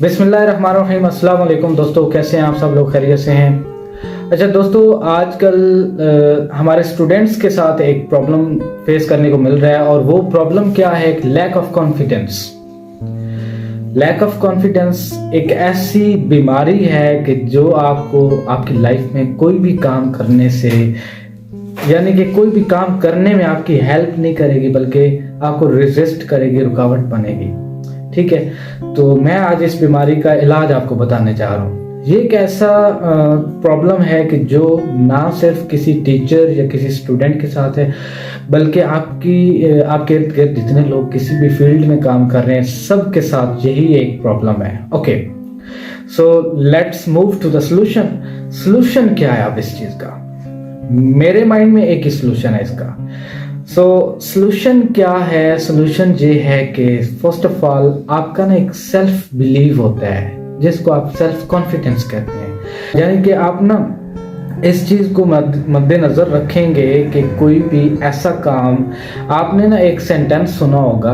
बिस्मिल्लाहिर्रहमानिर्रहीम। अस्सलाम वालेकुम दोस्तों, कैसे हैं आप सब लोग? खैरियत से हैं? अच्छा दोस्तों, आजकल हमारे स्टूडेंट्स के साथ एक प्रॉब्लम फेस करने को मिल रहा है और वो प्रॉब्लम क्या है? एक lack of confidence. Lack of confidence एक ऐसी बीमारी है कि जो आपको आपकी लाइफ में कोई भी काम करने से, यानी कि कोई भी काम करने में आपकी हेल्प नहीं करेगी, बल्कि आपको रेजिस्ट करेगी, रुकावट बनेगी। ठीक है, तो मैं आज इस बीमारी का इलाज आपको बताने जा रहा हूँ। ये एक ऐसा प्रॉब्लम है कि जो ना सिर्फ किसी टीचर या किसी स्टूडेंट के साथ है, बल्कि आपके इर्द गिर्द जितने लोग किसी भी फील्ड में काम कर रहे हैं, सबके साथ यही एक प्रॉब्लम है। Okay, so let's move to the solution. Solution क्या है अब इस चीज का? मेरे माइंड में एक ही सोल्यूशन है इसका। सोल्यूशन क्या है? सोल्यूशन ये है कि फर्स्ट ऑफ ऑल आपका ना एक सेल्फ बिलीव होता है, जिसको आप सेल्फ कॉन्फिडेंस कहते हैं। यानी कि आप ना इस चीज को मद्देनजर रखेंगे कि कोई भी ऐसा काम, आपने ना एक सेंटेंस सुना होगा,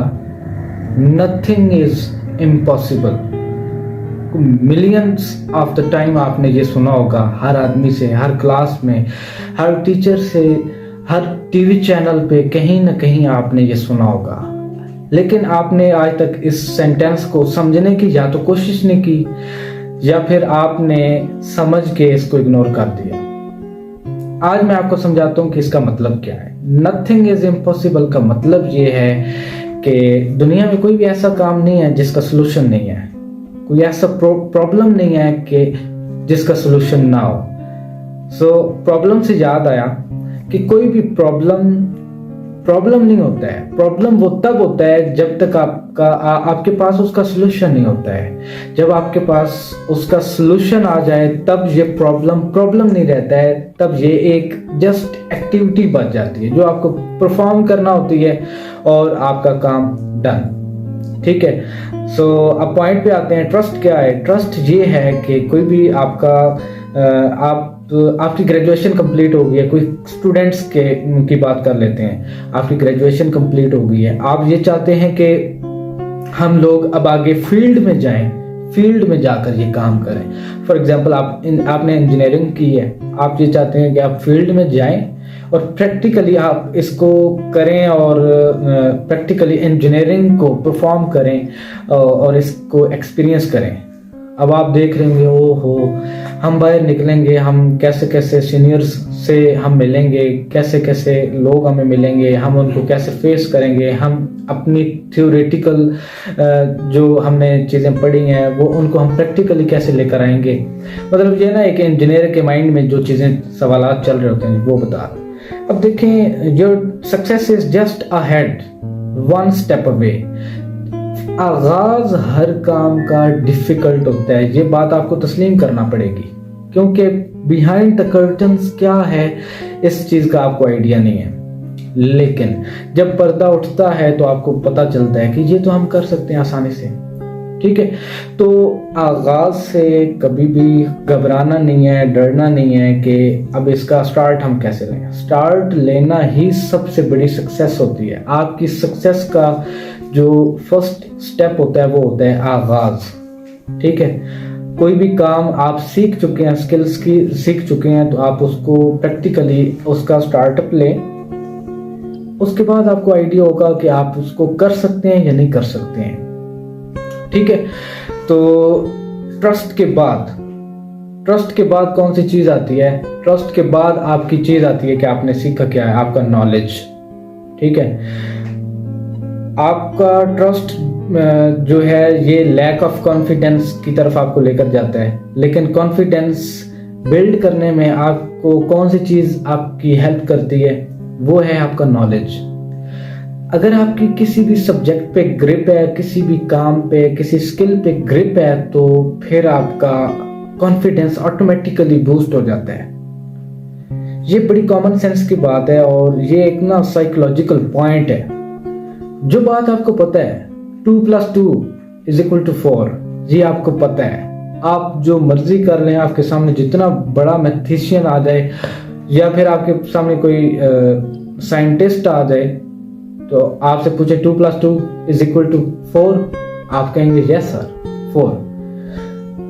nothing is impossible. Millions of the time आपने ये सुना होगा, हर आदमी से, हर क्लास में, हर टीचर से, हर टीवी चैनल पे कहीं ना कहीं आपने ये सुना होगा। लेकिन आपने आज तक इस सेंटेंस को समझने की या तो कोशिश नहीं की, या फिर आपने समझ के इसको इग्नोर कर दिया। आज मैं आपको समझाता हूँ कि इसका मतलब क्या है। नथिंग इज इम्पॉसिबल का मतलब ये है कि दुनिया में कोई भी ऐसा काम नहीं है जिसका सोल्यूशन नहीं है, कोई ऐसा प्रॉब्लम नहीं है कि जिसका सोल्यूशन ना हो। प्रॉब्लम से याद आया कि कोई भी प्रॉब्लम नहीं होता है। प्रॉब्लम वो तब होता है जब तक आपके पास उसका सोल्यूशन नहीं होता है। जब आपके पास उसका सोल्यूशन आ जाए तब ये प्रॉब्लम नहीं रहता है, तब ये एक जस्ट एक्टिविटी बन जाती है जो आपको परफॉर्म करना होती है और आपका काम डन। ठीक है, अब पॉइंट पे आते हैं। ट्रस्ट क्या है? ट्रस्ट ये है कि कोई भी आपकी ग्रेजुएशन कंप्लीट हो गई है। कोई स्टूडेंट्स की बात कर लेते हैं। आपकी ग्रेजुएशन कंप्लीट हो गई है, आप ये चाहते हैं कि हम लोग अब आगे फील्ड में जाएं, फील्ड में जाकर ये काम करें। फॉर एग्जांपल आपने इंजीनियरिंग की है, आप ये चाहते हैं कि आप फील्ड में जाएं और प्रैक्टिकली आप इसको करें और प्रैक्टिकली इंजीनियरिंग को परफॉर्म करें और इसको एक्सपीरियंस करें। अब आप देख रहे होंगे, ओहो, हम बाहर निकलेंगे, हम कैसे कैसे सीनियर्स से हम मिलेंगे, कैसे कैसे लोग हमें मिलेंगे, हम उनको कैसे फेस करेंगे, हम अपनी थ्योरेटिकल जो हमने चीज़ें पढ़ी हैं वो उनको हम प्रैक्टिकली कैसे लेकर आएंगे। मतलब ये ना एक इंजीनियर के माइंड में जो चीज़ें सवालात चल रहे होते हैं वो बता रहे। अब देखें, your success is just ahead, one step away. आगाज हर काम का डिफिकल्ट होता है, ये बात आपको तस्लीम करना पड़ेगी, क्योंकि बिहाइंड द कर्टन्स क्या है इस चीज का आपको आइडिया नहीं है। लेकिन जब पर्दा उठता है तो आपको पता चलता है कि ये तो हम कर सकते हैं आसानी से। ठीक है, तो आगाज से कभी भी घबराना नहीं है, डरना नहीं है कि अब इसका स्टार्ट हम कैसे लें। स्टार्ट लेना ही सबसे बड़ी सक्सेस होती है। आपकी सक्सेस का जो फर्स्ट स्टेप होता है वो होता है आगाज। ठीक है, कोई भी काम आप सीख चुके हैं, स्किल्स की सीख चुके हैं, तो आप उसको प्रैक्टिकली उसका स्टार्टअप लें। उसके बाद आपको आइडिया होगा कि आप उसको कर सकते हैं या नहीं कर सकते हैं। ठीक है, तो ट्रस्ट के बाद कौन सी चीज आती है? ट्रस्ट के बाद आपकी चीज आती है कि आपने सीखा क्या है, आपका नॉलेज। ठीक है, आपका ट्रस्ट जो है ये लैक ऑफ कॉन्फिडेंस की तरफ आपको लेकर जाता है। लेकिन कॉन्फिडेंस बिल्ड करने में आपको कौन सी चीज आपकी हेल्प करती है? वो है आपका नॉलेज। अगर आपकी किसी भी सब्जेक्ट पे ग्रिप है, किसी भी काम पे, किसी स्किल पे ग्रिप है, तो फिर आपका कॉन्फिडेंस ऑटोमेटिकली बूस्ट हो जाता है। ये बड़ी कॉमन सेंस की बात है और ये एक ना साइकोलॉजिकल पॉइंट है। जो बात आपको पता है 2+2=4, ये आपको पता है। आप जो मर्जी कर लें, आपके सामने जितना बड़ा मैथमेटिशियन आ जाए या फिर आपके सामने कोई साइंटिस्ट आ जाए, तो आपसे पूछे 2+2=4, आप कहेंगे यस सर 4।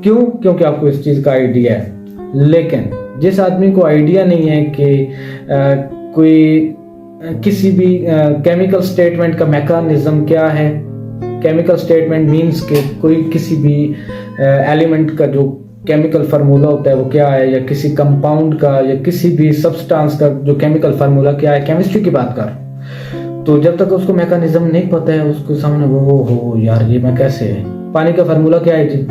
क्यों? क्योंकि आपको इस चीज़ का आइडिया है। लेकिन जिस आदमी को आइडिया नहीं है कि कोई किसी भी केमिकल स्टेटमेंट का मैकेनिज्म क्या है, केमिकल स्टेटमेंट मींस के कोई किसी भी एलिमेंट का जो केमिकल फार्मूला होता है वो क्या है, या किसी कंपाउंड का या किसी भी सब्सटेंस का जो केमिकल फार्मूला क्या है, केमिस्ट्री की बात कर, तो जब तक उसको मैकेनिज्म नहीं पता है उसको सामने वो हो यार ये मैं कैसे, पानी का फार्मूला क्या है जी,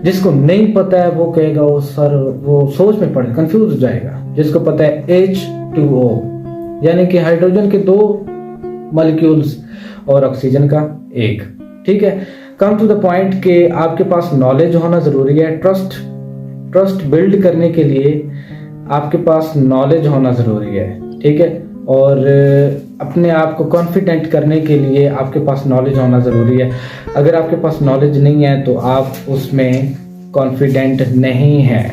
जिसको नहीं पता है वो कहेगा वो सर वो सोच में पड़े कंफ्यूज हो जाएगा। जिसको पता है H2O यानी कि हाइड्रोजन के 2 मॉलिक्यूल्स और ऑक्सीजन का 1, ठीक है। कम टू द पॉइंट कि आपके पास नॉलेज होना जरूरी है। ट्रस्ट बिल्ड करने के लिए आपके पास नॉलेज होना जरूरी है, ठीक है। और अपने आप को कॉन्फिडेंट करने के लिए आपके पास नॉलेज होना ज़रूरी है। अगर आपके पास नॉलेज नहीं है तो आप उसमें कॉन्फिडेंट नहीं हैं।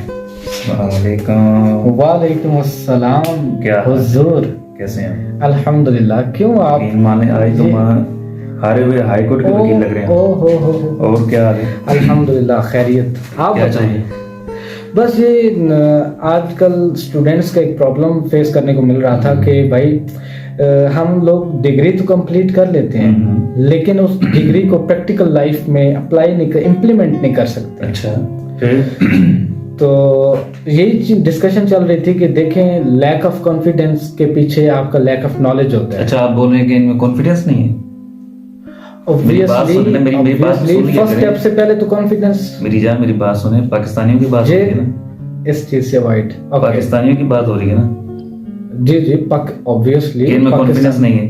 वालेकुम अस्सलाम। क्या हुजूर कैसे हैं? अल्हम्दुलिल्लाह। क्यों आप माने आज तो हारे हुए हाई कोर्ट के वकील लग रहे हैं। हो और क्या हाल है? अल्हम्दुलिल्लाह खैरियत। आप क्या बताइए। चाहिए? बस ये आजकल स्टूडेंट्स का एक प्रॉब्लम फेस करने को मिल रहा था कि भाई हम लोग डिग्री तो कंप्लीट कर लेते हैं लेकिन उस डिग्री को प्रैक्टिकल लाइफ में अप्लाई नहीं कर, इम्प्लीमेंट नहीं कर सकते। अच्छा, फिर तो यही डिस्कशन चल रही थी कि देखें लैक ऑफ कॉन्फिडेंस के पीछे आपका लैक ऑफ नॉलेज होता है। अच्छा, आप बोल रहे हैं कि इनमें कॉन्फिडेंस नहीं है? ऑब्वियसली फर्स्ट स्टेप से पहले तो कॉन्फिडेंस। मेरी बात सुने, पाकिस्तानियों की बात हो रही है ना, इस चीज से अवॉइड। पाकिस्तानियों की बात हो रही है ना? जी ऑब्वियसली इनमें कॉन्फिडेंस नहीं है।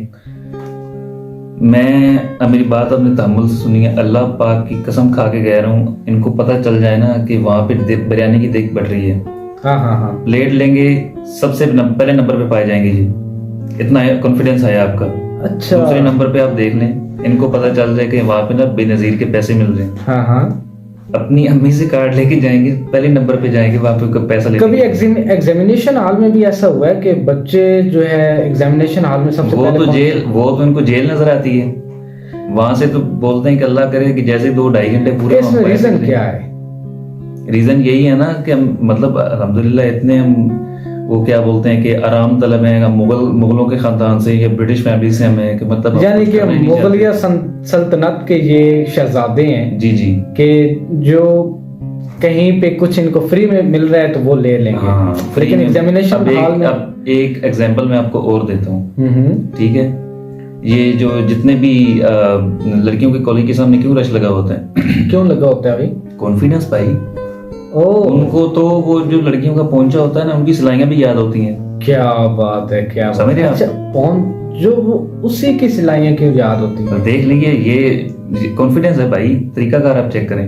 मैं मेरी बात अपने तहम्मुल से सुनिए, अल्लाह पाक की कसम खा के कह रहा हूँ, इनको पता चल जाए ना कि वहां पे बिरयानी की देख बढ़ रही है, हाँ प्लेट लेंगे सबसे पहले नंबर पे पाए जाएंगे जी। इतना कॉन्फिडेंस है आपका। अच्छा, दूसरे नंबर पे आप देख लें, इनको पता चल जाए कि वहां पे ना बेनजीर के पैसे मिल रहे हैं। हाँ अपनी अम्मी से कार्ड लेके जाएंगे, पहले नंबर पे जाएंगे, वहां पे पैसा लेके। कभी एग्जामिनेशन हॉल में भी ऐसा हुआ है कि बच्चे जो है एग्जामिनेशन हॉल में सबसे पहले वो तो इनको जेल नजर आती है। वहां से तो बोलते हैं कि अल्लाह करे कि जैसे 2-2.5 घंटे पूरे। इसमें रीजन क्या है? रीजन यही है ना कि हम मतलब अल्हम्दुलिल्लाह इतने हम वो क्या बोलते हैं कि आराम तलब हैं, मुगलों के खानदान से या ब्रिटिश फैमिली से हमें कि मतलब यानी कि मुगलिया सल्तनत के ये शहजादे हैं जी कि जो कहीं पे कुछ इनको फ्री में मिल रहा है तो वो ले लेंगे। हाँ, लेकिन एग्जामिनेशन हॉल में अब एक एग्जांपल मैं आपको और देता हूँ, ठीक है। ये जो जितने भी लड़कियों के कॉलेज के सामने क्यों रश लगा होता है? क्यों लगा होता है भाई? कॉन्फिडेंस भाई। उनको तो वो जो लड़कियों का पोंचा होता है ना, उनकी सिलाइयां भी याद होती हैं। क्या बात है, क्या समझ रहे हैं? अच्छा, जो वो उसी की सिलाइयां क्यों याद होती हैं? देख लीजिए, ये कॉन्फिडेंस है भाई। तरीकाकार आप चेक करें।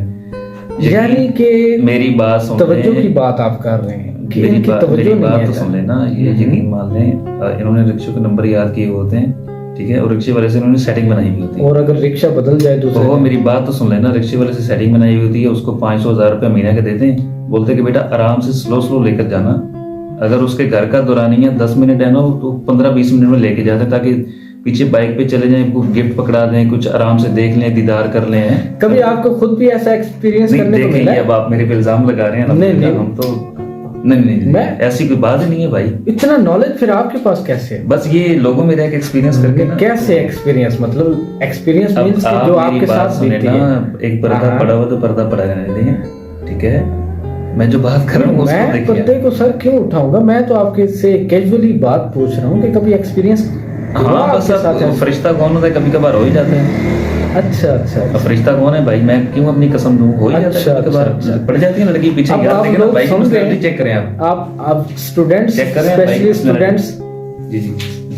यानी कि मेरी बात सुन, तवज्जो की बात आप कर रहे हैं। मेरी बात तो सुन लेना। ये यकीन मान लें, इन्होंने रिक्शे के नंबर याद किए होते हैं, ठीक है, और रिक्शे वाले से इन्होंने सेटिंग बनाई हुई होती है। और अगर रिक्शा बदल जाए तो मेरी बात तो सुन लेना, रिक्शे वाले से सेटिंग बनाई हुई होती है, उसको 500-1000 रुपया महीना के देते हैं, बोलते हैं कि बेटा आराम से स्लो लेकर जाना। अगर उसके घर का दौरानिया 10 मिनट है ना तो 15-20 मिनट में लेके जाते हैं, ताकि पीछे बाइक पे चले जाएं, गिफ्ट पकड़ा दें, कुछ आराम से देख लें, दीदार कर लें। कभी आपको खुद भी ऐसा एक्सपीरियंस करने को मिला है? अब आप मेरे पे इल्जाम लगा रहे हैं ना। नहीं, हम तो नहीं, ऐसी कोई बात ही नहीं है भाई। इतना नॉलेज फिर आपके पास कैसे है? बस ये लोगों में रह के एक्सपीरियंस करके ना। कैसे एक्सपीरियंस? मतलब एक्सपीरियंस मींस कि जो आपके साथ बीती है। एक पर्दा पड़ा हुआ तो पर्दा पड़ा रहने दें, ठीक है। मैं जो बात कर रहा हूँ मैं पर्दे को सर क्यों उठाऊंगा? मैं तो आपके से कैजुअली बात पूछ रहा हूँ कि कभी एक्सपीरियंस। हाँ, बस फरिश्ता कौन होता है, कभी कभार हो ही जाता है। अच्छा। फरिश्ता कौन है भाई? मैं क्यों अपनी कसम दूं? हो ही जाता है, कभी कभार पड़ जाती है लड़की पीछे। याद देखना भाई, चेक करें आप स्टूडेंट्स, स्पेशली स्टूडेंट्स, जी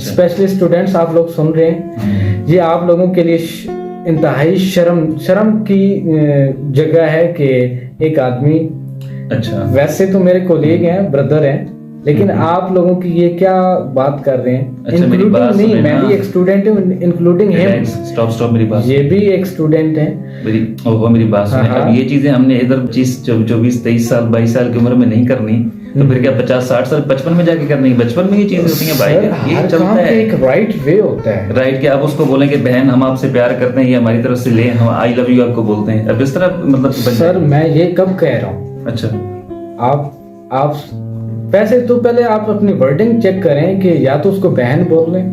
स्पेशली स्टूडेंट्स आप लोग सुन रहे हैं, ये आप लोगों के लिए इंतहाई शर्म की जगह है कि एक आदमी, अच्छा वैसे तो मेरे कोलीग हैं, ब्रदर हैं, लेकिन आप लोगों की ये क्या बात कर रहे हैं? अच्छा, इंक्लूडिंग नहीं, मैं भी एक स्टूडेंट हूँ, इंक्लूडिंग हिम। स्टॉप मेरी बात। ये भी एक स्टूडेंट है। मेरी बात सुने। अब ये चीजें हमने इधर 24, 23 साल 22 साल की उम्र में नहीं करनी, तो फिर क्या 50-60 साल 55 में जाके करनी है? बचपन में ये चीजें होती हैं भाई, सर, ये हर चलता काम है। का एक राइट वे होता है। राइट क्या आप उसको बोलें कि बहन हम आपसे प्यार करते हैं, ये हमारी तरफ से ले, हम आई लव यू आपको बोलते हैं, अब इस तरह मतलब सर मैं ये कब कह रहा हूँ, अच्छा आप वैसे तो पहले आप अपनी वर्डिंग चेक करें कि या तो उसको बहन बोल लें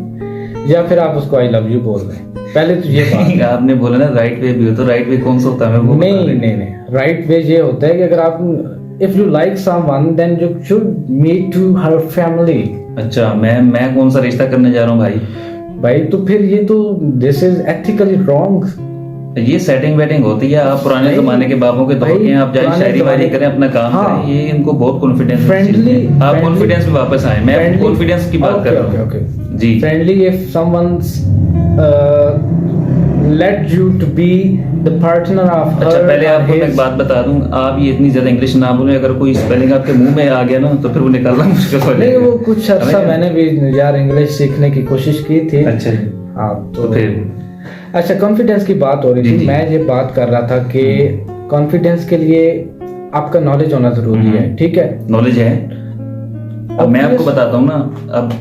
या फिर आप उसको आई लव यू बोल लें, पहले तो ये बात। आपने बोला ना राइट वे भी हो, तो राइट वे कौन सा होता है वो बता नहीं दें। नहीं नहीं, राइट वे ये होता है कि अगर आप if you like someone then you should meet to her family. अच्छा मैं कौन सा रिश्ता करने जा रहा हूँ भाई? भाई तो फिर ये तो दिस इज एथिकली रॉन्ग। ये सेटिंग वेटिंग होती है, आप पुराने भाई- जमाने के बाबों के दौर भाई, के हैं, आप जाए पुराने शायरी वायरी जमाने- करें, अपना काम हाँ। करें, ये इनको बहुत कॉन्फिडेंस Friendly- आप friendly- कॉन्फिडेंस में वापस आए, मैं कॉन्फिडेंस की बात कर रहा हूँ जी। Friendly if someone's let you to be the partner of अच्छा पहले आपको मैं एक बात बता दूं, आप ये इतनी ज्यादा इंग्लिश ना बोले, अगर कोई स्पेलिंग आपके मुंह में आ गया ना तो फिर वो निकालना मुश्किल हो नहीं, जाएगा। वो कुछ अर्सा समझ गए? मैंने भी यार इंग्लिश सीखने की कोशिश की थी। अच्छा जी। हाँ तो फिर अच्छा, कॉन्फिडेंस की बात हो रही जी, थी, जी। मैं ये बात कर रहा था कि कॉन्फिडेंस के लिए आपका नॉलेज होना जरूरी है, ठीक है? नॉलेज है। अब मैं आपको बताता हूँ ना, अब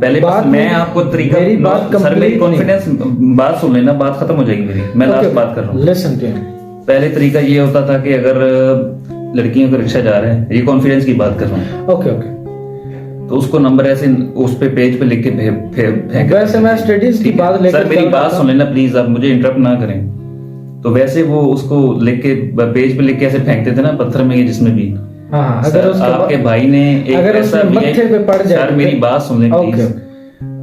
पहले बात मैं मेरी- आपको तरीका मेरी बात सर मेरी complete कॉन्फिडेंस बात सुन लेना, बात खत्म हो जाएगी मेरी, मैं लास्ट बात कर रहा हूँ। लिसन टू पहले तरीका ये होता था कि अगर लड़कियों का रिक्शा जा रहा है, ये कॉन्फिडेंस की बात कर रहा हूँ, ओके ओके। तो उसको नंबर ऐसे उस पे पेज पे लिख के फेंक। वैसे मैं स्टडीज की ठीक है? बात लेकर सर मेरी चल रहा बात था। सुन लेना प्लीज, आप मुझे इंटरप्ट ना करें। तो वैसे वो उसको लिख के पेज पे लिख के ऐसे फेंकते थे ना, पत्थर में या जिसमें भी। हाँ हाँ, सर, अगर उसके आपके बाद- भाई ने एक अगर ऐसा उसके मत्थे पे पड़ जाए सर तो मेरी फिर- बात सुन लें ओके, प्लीज।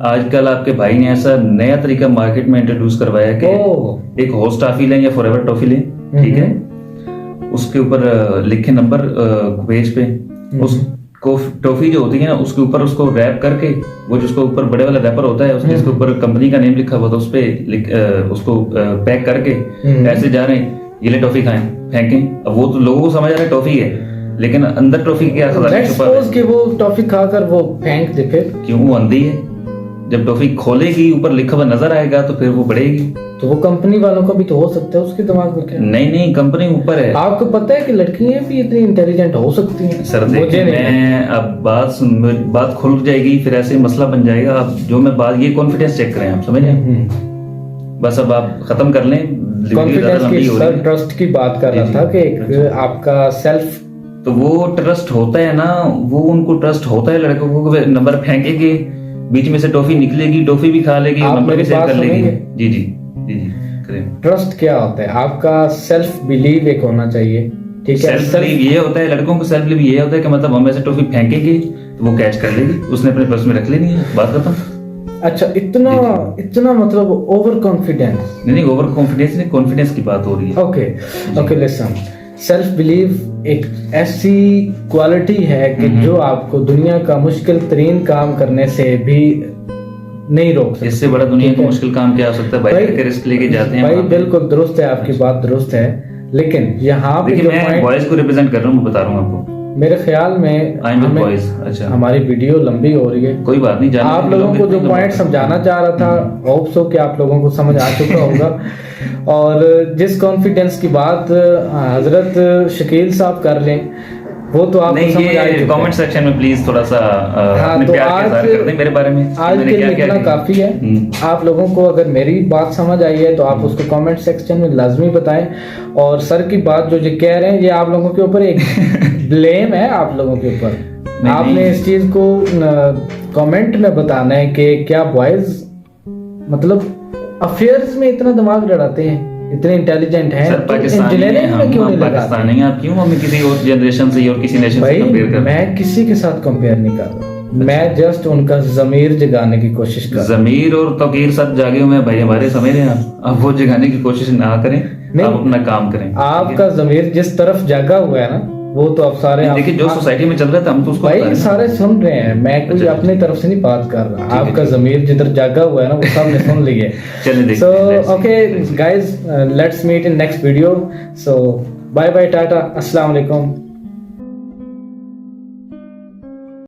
आजकल आपके भाई ने ऐसा नया तरीका मार्केट में इंट्रोड्यूस करवाया है ओह। कि एक हॉर्स टॉफी लें या फॉरएवर टॉफी लें, ठीक है, उसके ऊपर लिखे नंबर पेज पे, उसको टॉफी जो होती है ना उसके ऊपर उसको रैप करके, वो जिसको ऊपर बड़े वाला रैपर होता है उसके जिसके ऊपर कंपनी का नेम लिखा हुआ था उस पे उसको पैक करके ऐसे जा रहे हैं, ये ले टॉफी खाएं, फेंकें। अब वो तो लोगों को समझ आ रहा है टॉफी है, लेकिन अंदर टॉफी क्या खजाना लेट्स छुपा सपोज है? कि वो टॉफी खाकर वो फेंक दे, फिर क्यों? वो अंधी है, जब टॉफी खोलेगी ऊपर लिखा हुआ नजर आएगा तो फिर वो बढ़ेगी। तो वो कंपनी वालों का भी तो हो सकता है, उसके दिमाग में क्या? नहीं नहीं, कंपनी ऊपर है। आपको पता है कि लड़कियां भी इतनी इंटेलिजेंट हो सकती हैं? सर मुझे देखिए, नहीं पता। मैं अब बात खुल जाएगी, फिर ऐसे मसला बन जाएगा। अब जो मैं बात, ये कॉन्फिडेंस चेक करें, आप समझ रहे? बस अब आप खत्म कर लें, वीडियो ज्यादा कॉन्फिडेंस लंबी की हो रही सर है। ट्रस्ट की बात कर जी, रहा जी। था कि एक आपका सेल्फ, तो वो ट्रस्ट होता है ना, वो उनको ट्रस्ट होता है लड़कों को, वे नंबर फेंकेंगे, बीच में से टॉफी निकलेगी, टॉफी भी खा लेगी, आप नंबर भी मेरी सेव बात कर लेगी। सुनेंगे? जी जी जी जी करें। ट्रस्ट क्या होता है? आपका सेल्फ बिलीव एक होना चाहिए, ठीक है? सेल्फ बिलीव ये होता है, लड़कों को सेल्फ बिलीव ये होता है कि मतलब हम ऐसे टॉफी फेंकेंगे तो वो कैच कर लेगी, उसने अपने पर्स में रख लेनी है, बात खत्म। अच्छा, इतना मतलब ओवर कॉन्फिडेंस? नहीं ओवर कॉन्फिडेंस नहीं, कॉन्फिडेंस की बात हो रही है। Okay okay, listen, self believe एक ऐसी क्वालिटी है कि जो आपको दुनिया का मुश्किल तरीन काम करने से भी नहीं रोक सकती। इससे बड़ा दुनिया ठीक का है? मुश्किल काम क्या हो सकता है भाई? भाई- करके रिस्क लेके जाते हैं भाई वहाँ पे। बिल्कुल दुरुस्त है, आपकी बात दुरुस्त है, लेकिन यहाँ पे देखिए जो मैं point- बॉयज को रिप्रेजेंट कर रहा हूँ, मैं बता रहा हूँ आपको। मेरे ख्याल में आई एम हमें- बॉयज। अच्छा हमारी वीडियो लंबी हो रही है, कोई बात नहीं, जानने आप के लोगों लोग को जो इतने पॉइंट लोग- समझाना चाह रहा था, होप सो कि आप लोगों को समझ आ चुका होगा। और जिस कॉन्फिडेंस की बात हजरत शकील साहब कर लें, वो तो आपको नहीं, समझ आ ही ये चुका कमेंट है। सेक्शन में प्लीज थोड़ा सा हाँ, अपने तो प्यार आज- का इजहार कर दें मेरे बारे में, आज मैंने के लिए क्या-क्या इतना किया। काफी है। आप लोगों को अगर मेरी बात समझ आई है तो आप उसको कमेंट सेक्शन में लाजमी बताएं। और सर की बात जो ये कह रहे हैं, ये आप लोगों के ऊपर एक ब्लेम है, आप लोगों के ऊपर। नहीं, आपने नहीं। इस चीज को कमेंट में बताना है कि क्या बॉयज मतलब अफेयर्स में इतना दिमाग लड़ाते हैं, इतने इंटेलिजेंट हैं, सर तो पाकिस्तानी इंजीनियरिंग में क्यों नहीं लगाते? पाकिस्तानी हैं आप, क्यों हमें किसी और जनरेशन से और किसी नेशन से भाई कंपेयर कर? मैं किसी के साथ कंपेयर नहीं कर रहा, मैं जस्ट उनका जमीर जगाने की कोशिश कर रहा हूं। जमीर और तकीर सब जागे हुए हैं भाई हमारे, समझ रहे हैं आप? अब वो जगाने की कोशिश ना करें, नहीं। आप अपना काम करें। आपका जमीर जिस तरफ जागा हुआ है ना, वो तो अब सारे देखिए जो सोसाइटी में चल रहा था हम तो उसको बता रहे भाई हैं। सारे सुन रहे हैं, मैं कोई अच्छा, अपनी तरफ से नहीं बात कर रहा। है, आपका जमीर जिधर जागा हुआ है ना, वो सबने सुन लिया। चलिए देखते सो हैं, let's see. Okay guys, let's meet in next video. So bye bye, tata, अस्सलाम वालेकुम।